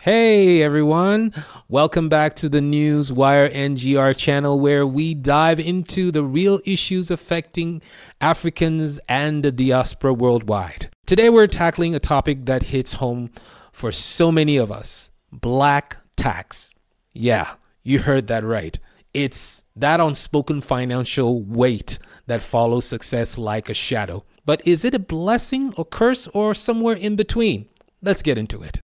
Hey everyone, welcome back to the Newswire NGR channel where we dive into the real issues affecting Africans and the diaspora worldwide. Today we're tackling a topic that hits home for so many of us, black tax. Yeah, you heard that right. It's that unspoken financial weight that follows success like a shadow. But is it a blessing, a curse, or somewhere in between? Let's get into it.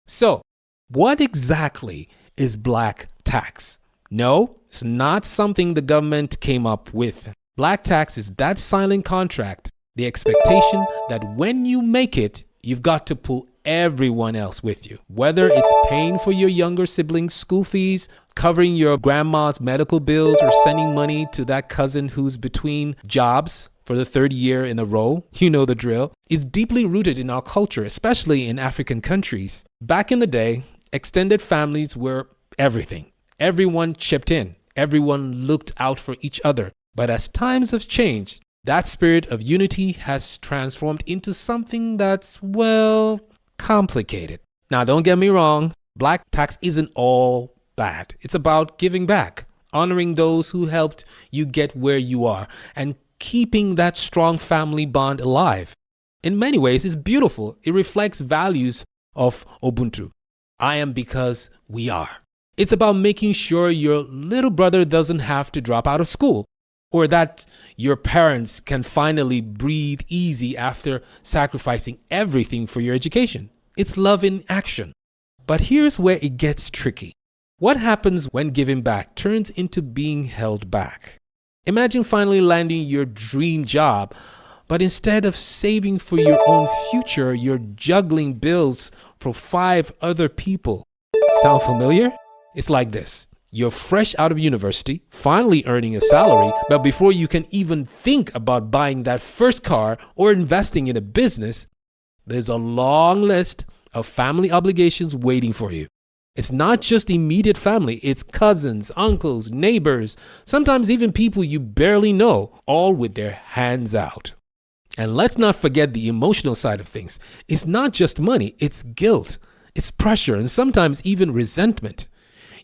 So, what exactly is black tax? No, it's not something the government came up with. Black tax is that silent contract, the expectation that when you make it, you've got to pull everyone else with you. Whether it's paying for your younger siblings' school fees, covering your grandma's medical bills, or sending money to that cousin who's between jobs for the third year in a row, you know the drill. It's deeply rooted in our culture, especially in African countries. Back in the day, extended families were everything. Everyone chipped in. Everyone looked out for each other. But as times have changed, that spirit of unity has transformed into something that's, well, complicated. Now, don't get me wrong. Black tax isn't all bad. It's about giving back, honoring those who helped you get where you are, and keeping that strong family bond alive. In many ways, it's beautiful. It reflects values of Ubuntu. I am because we are. It's about making sure your little brother doesn't have to drop out of school, or that your parents can finally breathe easy after sacrificing everything for your education. It's love in action. But here's where it gets tricky. What happens when giving back turns into being held back? Imagine finally landing your dream job, but instead of saving for your own future, you're juggling bills for 5 other people. Sound familiar? It's like this. You're fresh out of university, finally earning a salary, but before you can even think about buying that first car or investing in a business, there's a long list of family obligations waiting for you. It's not just immediate family, it's cousins, uncles, neighbors, sometimes even people you barely know, all with their hands out. And let's not forget the emotional side of things. It's not just money, it's guilt, it's pressure, and sometimes even resentment.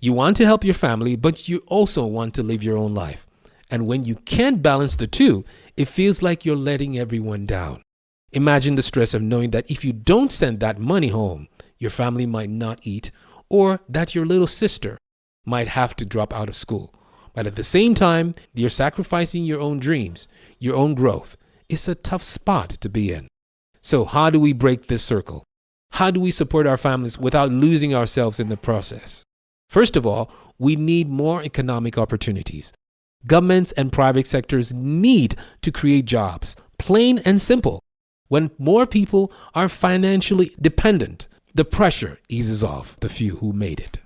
You want to help your family, but you also want to live your own life. And when you can't balance the two, it feels like you're letting everyone down. Imagine the stress of knowing that if you don't send that money home, your family might not eat, or that your little sister might have to drop out of school. But at the same time, you're sacrificing your own dreams, your own growth. It's a tough spot to be in. So how do we break this circle? How do we support our families without losing ourselves in the process? First of all, we need more economic opportunities. Governments and private sectors need to create jobs, plain and simple. When more people are financially dependent, the pressure eases off the few who made it.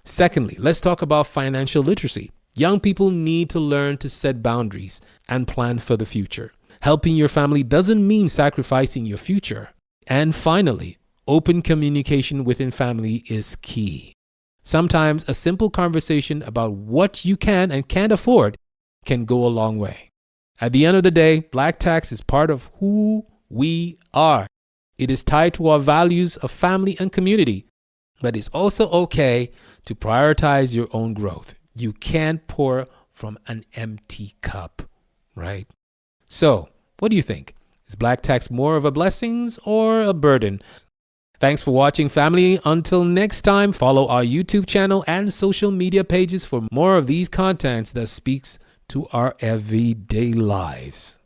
Secondly, let's talk about financial literacy. Young people need to learn to set boundaries and plan for the future. Helping your family doesn't mean sacrificing your future. And finally, open communication within family is key. Sometimes a simple conversation about what you can and can't afford can go a long way. At the end of the day, black tax is part of who we are. It is tied to our values of family and community, but it's also okay to prioritize your own growth. You can't pour from an empty cup, right? So, what do you think? Is black tax more of a blessing or a burden? Thanks for watching, family. Until next time, follow our YouTube channel and social media pages for more of these contents that speaks to our everyday lives.